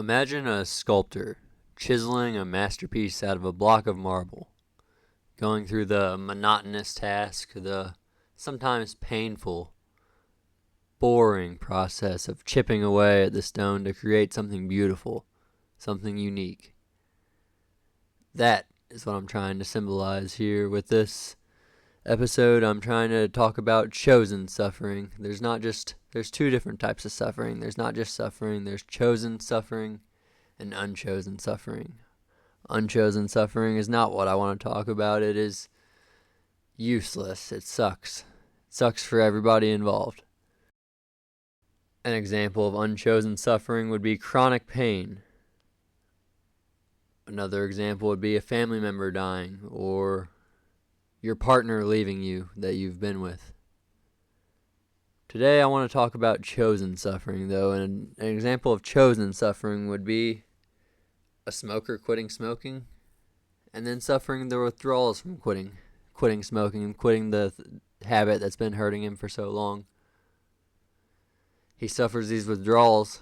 Imagine a sculptor chiseling a masterpiece out of a block of marble, going through the monotonous task, the sometimes painful, boring process of chipping away at the stone to create something beautiful, something unique. That is what I'm trying to symbolize here with this episode. I'm trying to talk about chosen suffering. There's two different types of suffering. There's not just suffering, there's chosen suffering and unchosen suffering. Unchosen suffering is not what I want to talk about. It is useless. It sucks. It sucks for everybody involved. An example of unchosen suffering would be chronic pain. Another example would be a family member dying or your partner leaving you that you've been with. Today I want to talk about chosen suffering, though, and an example of chosen suffering would be a smoker quitting smoking and then suffering the withdrawals from quitting smoking and quitting the habit that's been hurting him for so long. He suffers these withdrawals,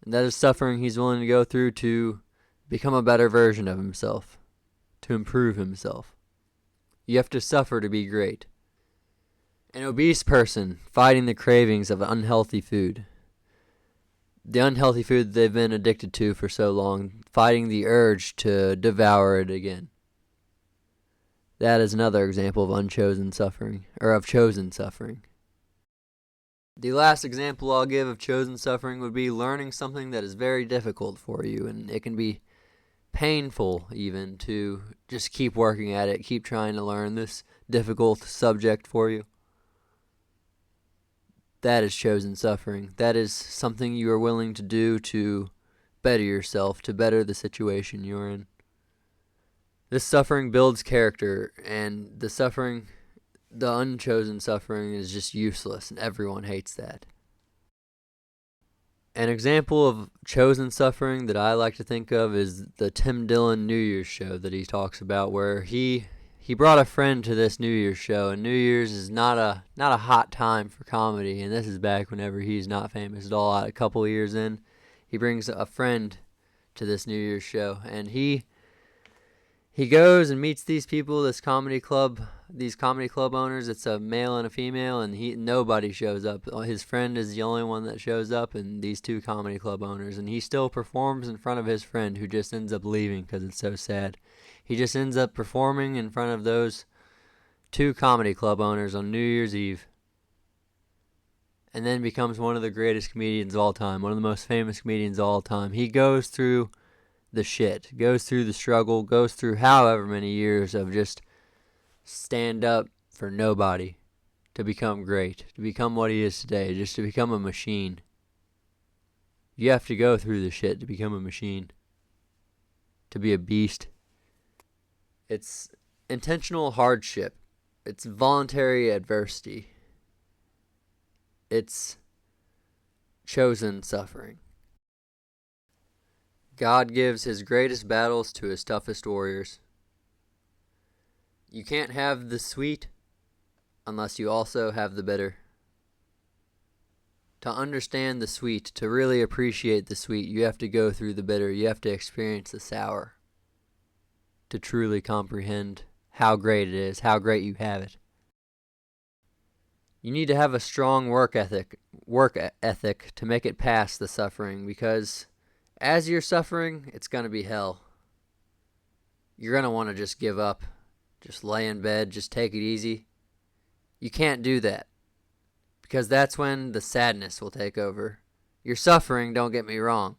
and that is suffering he's willing to go through to become a better version of himself, to improve himself. You have to suffer to be great. An obese person fighting the cravings of unhealthy food. The unhealthy food they've been addicted to for so long, fighting the urge to devour it again. That is another example of unchosen suffering, or of chosen suffering. The last example I'll give of chosen suffering would be learning something that is very difficult for you, and it can be painful even to just keep working at it, keep trying to learn this difficult subject for you. That is chosen suffering. That is something you are willing to do to better yourself, to better the situation you're in. This suffering builds character, and the unchosen suffering is just useless, and everyone hates that. An example of chosen suffering that I like to think of is the Tim Dillon New Year's show that he talks about, where he brought a friend to this New Year's show, and New Year's is not a hot time for comedy, and this is back whenever he's not famous at all. A couple of years in, he brings a friend to this New Year's show, and he goes and meets these people, these comedy club owners. It's a male and a female, and nobody shows up. His friend is the only one that shows up, and these two comedy club owners, and he still performs in front of his friend, who just ends up leaving because it's so sad. He just ends up performing in front of those two comedy club owners on New Year's Eve, and then becomes one of the greatest comedians of all time, one of the most famous comedians of all time. He goes through the shit, goes through the struggle, goes through however many years of just stand up for nobody to become great, to become what he is today, just to become a machine. You have to go through the shit to become a machine, to be a beast. It's intentional hardship. It's voluntary adversity. It's chosen suffering. God gives his greatest battles to his toughest warriors. You can't have the sweet unless you also have the bitter. To understand the sweet, to really appreciate the sweet, you have to go through the bitter. You have to experience the sour to truly comprehend how great it is, how great you have it. You need to have a strong work ethic to make it past the suffering, because as you're suffering, it's going to be hell. You're going to want to just give up, just lay in bed, just take it easy. You can't do that, because that's when the sadness will take over. You're suffering, don't get me wrong,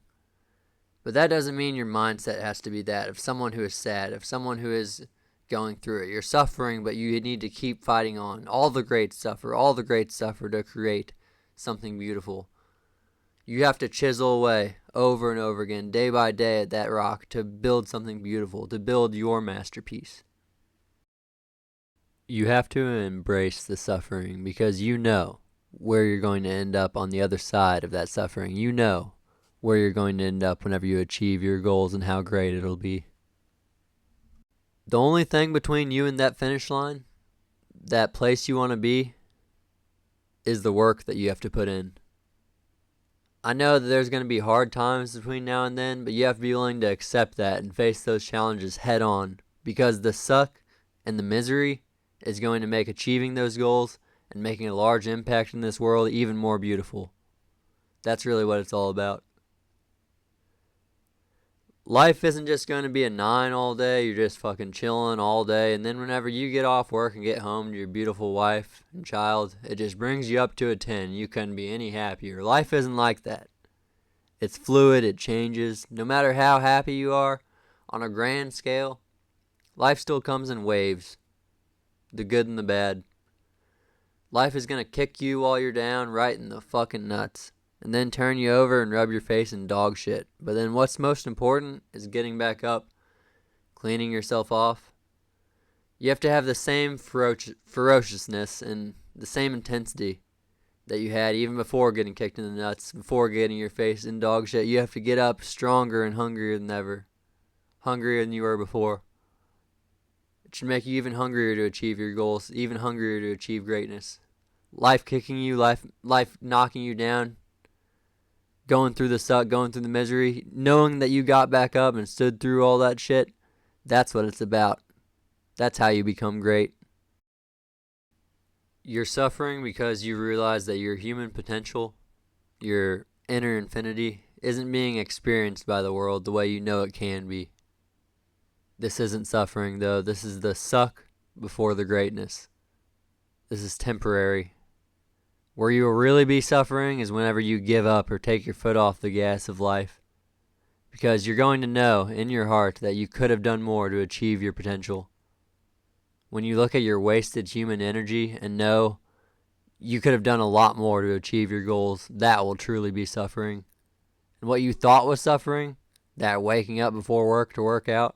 but that doesn't mean your mindset has to be that of someone who is sad, of someone who is going through it. You're suffering, but you need to keep fighting on. All the greats suffer to create something beautiful. You have to chisel away over and over again, day by day, at that rock to build something beautiful, to build your masterpiece. You have to embrace the suffering, because you know where you're going to end up on the other side of that suffering. You know where you're going to end up whenever you achieve your goals and how great it'll be. The only thing between you and that finish line, that place you want to be, is the work that you have to put in. I know that there's going to be hard times between now and then, but you have to be willing to accept that and face those challenges head on, because the suck and the misery is going to make achieving those goals and making a large impact in this world even more beautiful. That's really what it's all about. Life isn't just going to be a 9 all day. You're just fucking chilling all day. And then whenever you get off work and get home to your beautiful wife and child, it just brings you up to a 10. You couldn't be any happier. Life isn't like that. It's fluid. It changes. No matter how happy you are, on a grand scale, life still comes in waves. The good and the bad. Life is going to kick you while you're down right in the fucking nuts, and then turn you over and rub your face in dog shit. But then what's most important is getting back up, cleaning yourself off. You have to have the same ferociousness and the same intensity that you had even before getting kicked in the nuts, before getting your face in dog shit. You have to get up stronger and hungrier than ever. Hungrier than you were before. It should make you even hungrier to achieve your goals, even hungrier to achieve greatness. Life kicking you, life knocking you down, going through the suck, going through the misery, knowing that you got back up and stood through all that shit, that's what it's about. That's how you become great. You're suffering because you realize that your human potential, your inner infinity, isn't being experienced by the world the way you know it can be. This isn't suffering, though. This is the suck before the greatness. This is temporary. Where you will really be suffering is whenever you give up or take your foot off the gas of life. Because you're going to know in your heart that you could have done more to achieve your potential. When you look at your wasted human energy and know you could have done a lot more to achieve your goals, that will truly be suffering. And what you thought was suffering, that waking up before work to work out,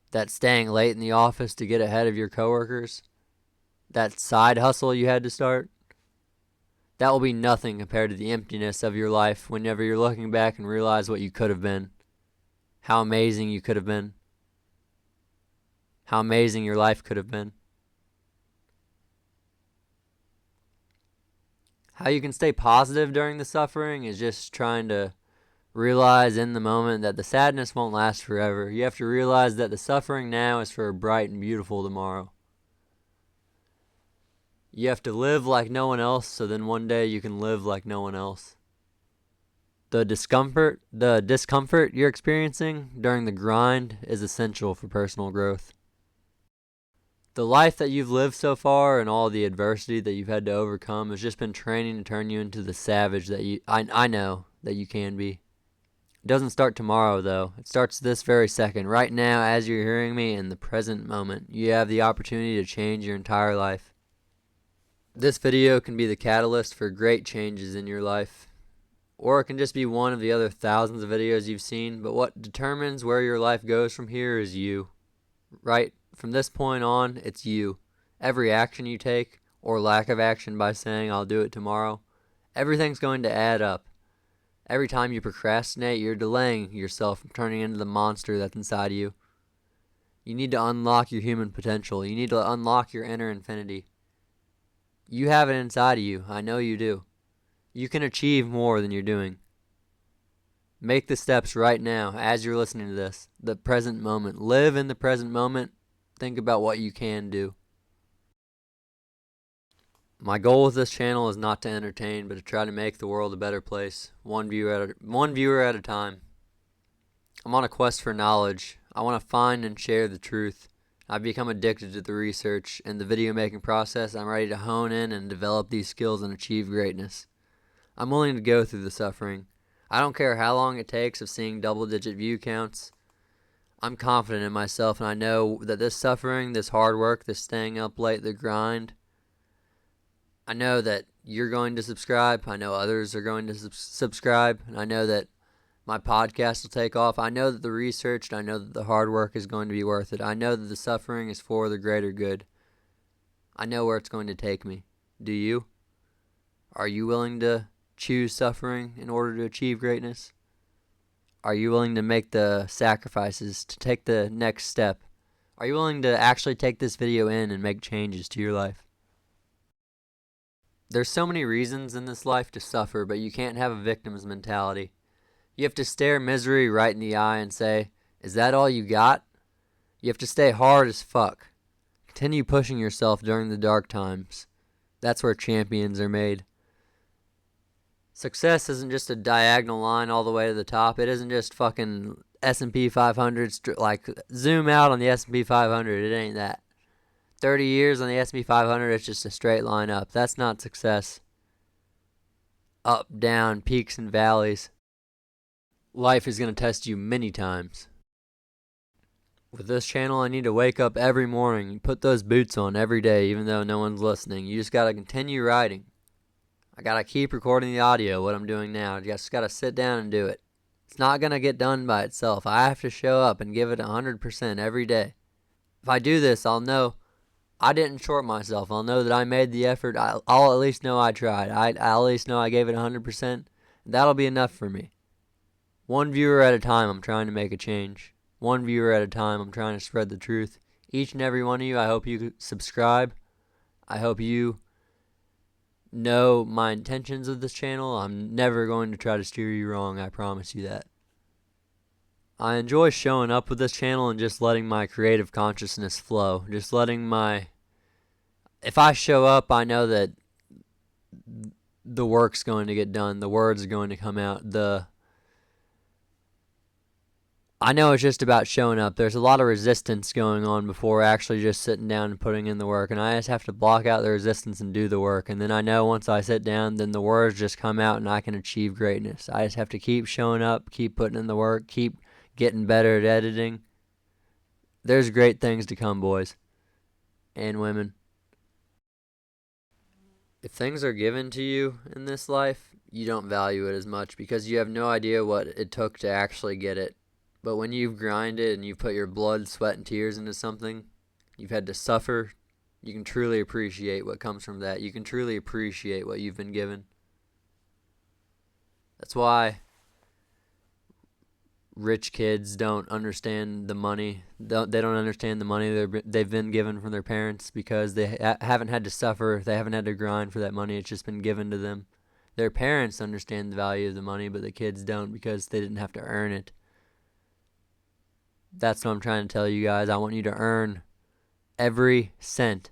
that staying late in the office to get ahead of your coworkers, that side hustle you had to start, that will be nothing compared to the emptiness of your life whenever you're looking back and realize what you could have been, how amazing you could have been, how amazing your life could have been. How you can stay positive during the suffering is just trying to realize in the moment that the sadness won't last forever. You have to realize that the suffering now is for a bright and beautiful tomorrow. You have to live like no one else, so then one day you can live like no one else. The discomfort you're experiencing during the grind is essential for personal growth. The life that you've lived so far and all the adversity that you've had to overcome has just been training to turn you into the savage that I know that you can be. It doesn't start tomorrow, though. It starts this very second. Right now, as you're hearing me, in the present moment, you have the opportunity to change your entire life. This video can be the catalyst for great changes in your life. Or it can just be one of the other thousands of videos you've seen, but what determines where your life goes from here is you. Right? From this point on, it's you. Every action you take, or lack of action by saying, I'll do it tomorrow, everything's going to add up. Every time you procrastinate, you're delaying yourself from turning into the monster that's inside of you. You need to unlock your human potential. You need to unlock your inner infinity. You have it inside of you. I know you do. You can achieve more than you're doing. Make the steps right now as you're listening to this. The present moment. Live in the present moment. Think about what you can do. My goal with this channel is not to entertain, but to try to make the world a better place, one viewer at a time. I'm on a quest for knowledge. I want to find and share the truth. I've become addicted to the research and the video making process. I'm ready to hone in and develop these skills and achieve greatness. I'm willing to go through the suffering. I don't care how long it takes of seeing double-digit view counts. I'm confident in myself, and I know that this suffering, this hard work, this staying up late, the grind, I know that you're going to subscribe. I know others are going to subscribe. And I know that my podcast will take off. I know that the research, and I know that the hard work is going to be worth it. I know that the suffering is for the greater good. I know where it's going to take me. Do you? Are you willing to choose suffering in order to achieve greatness? Are you willing to make the sacrifices to take the next step? Are you willing to actually take this video in and make changes to your life? There's so many reasons in this life to suffer, but you can't have a victim's mentality. You have to stare misery right in the eye and say, is that all you got? You have to stay hard as fuck. Continue pushing yourself during the dark times. That's where champions are made. Success isn't just a diagonal line all the way to the top. It isn't just fucking S&P 500, like zoom out on the S&P 500. It ain't that. 30 years on the S&P 500, it's just a straight line up. That's not success. Up, down, peaks and valleys. Life is going to test you many times. With this channel, I need to wake up every morning and put those boots on every day, even though no one's listening. You just got to continue writing. I got to keep recording the audio, what I'm doing now. You just got to sit down and do it. It's not going to get done by itself. I have to show up and give it 100% every day. If I do this, I'll know I didn't short myself. I'll know that I made the effort. I'll at least know I tried. I'll at least know I gave it 100%. That'll be enough for me. One viewer at a time, I'm trying to make a change. One viewer at a time, I'm trying to spread the truth. Each and every one of you, I hope you subscribe. I hope you know my intentions of this channel. I'm never going to try to steer you wrong. I promise you that. I enjoy showing up with this channel and just letting my creative consciousness flow. Just letting my... If I show up, I know that the work's going to get done. The words are going to come out. I know it's just about showing up. There's a lot of resistance going on before actually just sitting down and putting in the work. And I just have to block out the resistance and do the work. And then I know once I sit down, then the words just come out and I can achieve greatness. I just have to keep showing up, keep putting in the work, keep getting better at editing. There's great things to come, boys and women. If things are given to you in this life, you don't value it as much because you have no idea what it took to actually get it. But when you've grinded and you've put your blood, sweat, and tears into something, you've had to suffer, you can truly appreciate what comes from that. You can truly appreciate what you've been given. That's why rich kids don't understand the money. They don't understand the money they've been given from their parents because they haven't had to suffer. They haven't had to grind for that money. It's just been given to them. Their parents understand the value of the money, but the kids don't because they didn't have to earn it. That's what I'm trying to tell you guys. I want you to earn every cent.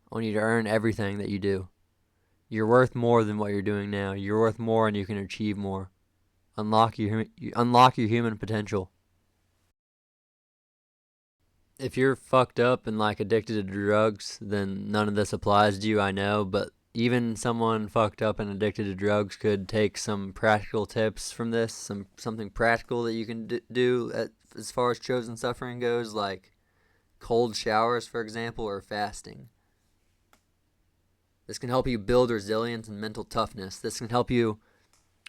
I want you to earn everything that you do. You're worth more than what you're doing now. You're worth more and you can achieve more. Unlock your human potential. If you're fucked up and like addicted to drugs, then none of this applies to you, I know, but even someone fucked up and addicted to drugs could take some practical tips from this, something practical that you can do as far as chosen suffering goes, like cold showers, for example, or fasting. This can help you build resilience and mental toughness. This can help you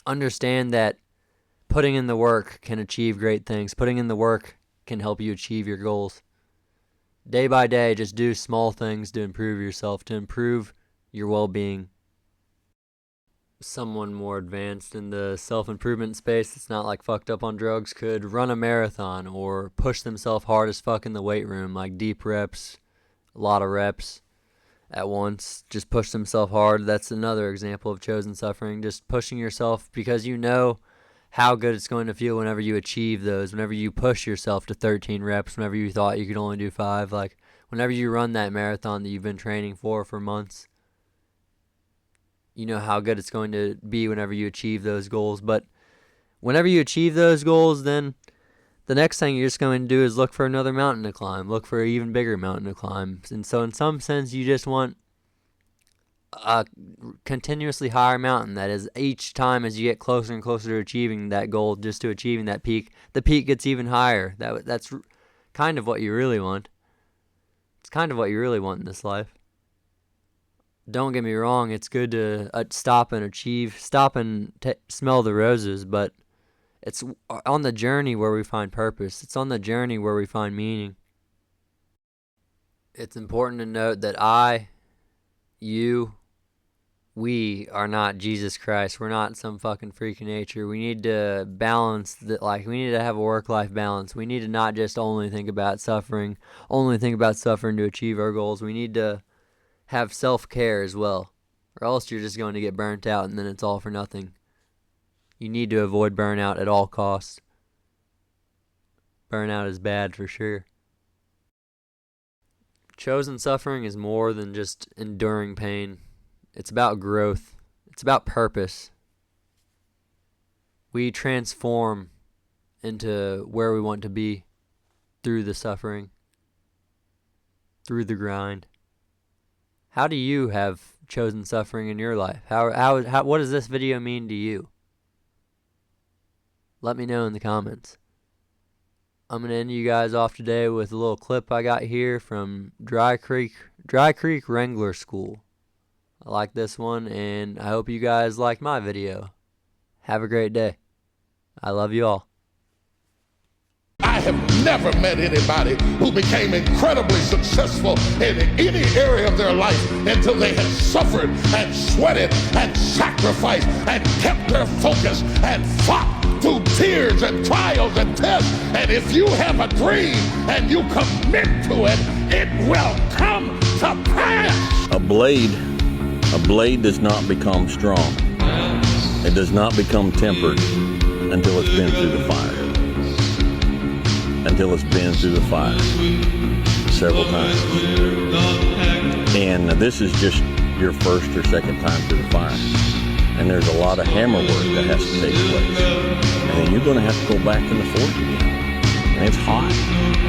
understand that putting in the work can achieve great things. Putting in the work can help you achieve your goals. Day by day, just do small things to improve yourself, to improve your well-being. Someone more advanced in the self-improvement space that's not like fucked up on drugs could run a marathon or push themselves hard as fuck in the weight room, like deep reps, a lot of reps at once, just push themselves hard. That's another example of chosen suffering, just pushing yourself because you know how good it's going to feel whenever you achieve those, whenever you push yourself to 13 reps, whenever you thought you could only do 5, like whenever you run that marathon that you've been training for months. You know how good it's going to be whenever you achieve those goals. But whenever you achieve those goals, then the next thing you're just going to do is look for another mountain to climb, look for an even bigger mountain to climb. And so in some sense, you just want a continuously higher mountain. That is, each time as you get closer and closer to achieving that goal, just to achieving that peak, the peak gets even higher. That's kind of what you really want. It's kind of what you really want in this life. Don't get me wrong, it's good to stop and smell the roses, but it's on the journey where we find purpose. It's on the journey where we find meaning. It's important to note that we are not Jesus Christ. We're not some fucking freak of nature. We need to balance that. Like, we need to have a work-life balance. We need to not just only think about suffering to achieve our goals. We need to have self-care as well. or else you're just going to get burnt out and then it's all for nothing. You need to avoid burnout at all costs. Burnout is bad for sure. Chosen suffering is more than just enduring pain. It's about growth. It's about purpose. We transform into where we want to be through the suffering, through the grind. How do you have chosen suffering in your life? What does this video mean to you? Let me know in the comments. I'm going to end you guys off today with a little clip I got here from Dry Creek Wrangler School. I like this one, and I hope you guys like my video. Have a great day. I love you all. I have never met anybody who became incredibly successful in any area of their life until they had suffered and sweated and sacrificed and kept their focus and fought through tears and trials and tests. And if you have a dream and you commit to it, it will come to pass. A blade does not become strong. It does not become tempered until it's been through the fire. Until it's been through the fire several times. And this is just your first or second time through the fire. And there's a lot of hammer work that has to take place. And then you're going to have to go back in the forge again. And it's hot.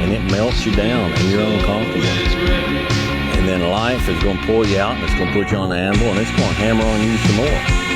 And it melts you down and you're uncomfortable. And then life is going to pull you out and it's going to put you on the anvil and it's going to hammer on you some more.